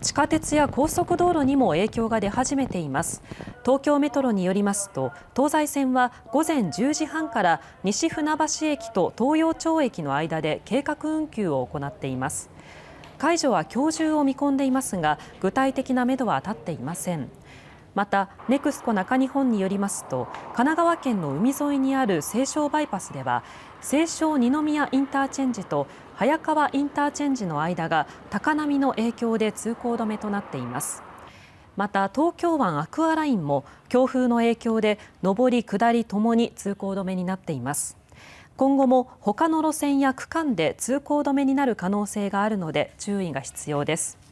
地下鉄や高速道路にも影響が出始めています。東京メトロによりますと、東西線は午前10時半から西船橋駅と東陽町駅の間で計画運休を行っています。解除は今日中を見込んでいますが、具体的なめどは立っていません。また、ネクスコ中日本によりますと、神奈川県の海沿いにある西湘バイパスでは、西湘二宮インターチェンジと早川インターチェンジの間が高波の影響で通行止めとなっています。また、東京湾アクアラインも強風の影響で上り下りともに通行止めになっています。今後も他の路線や区間で通行止めになる可能性があるので注意が必要です。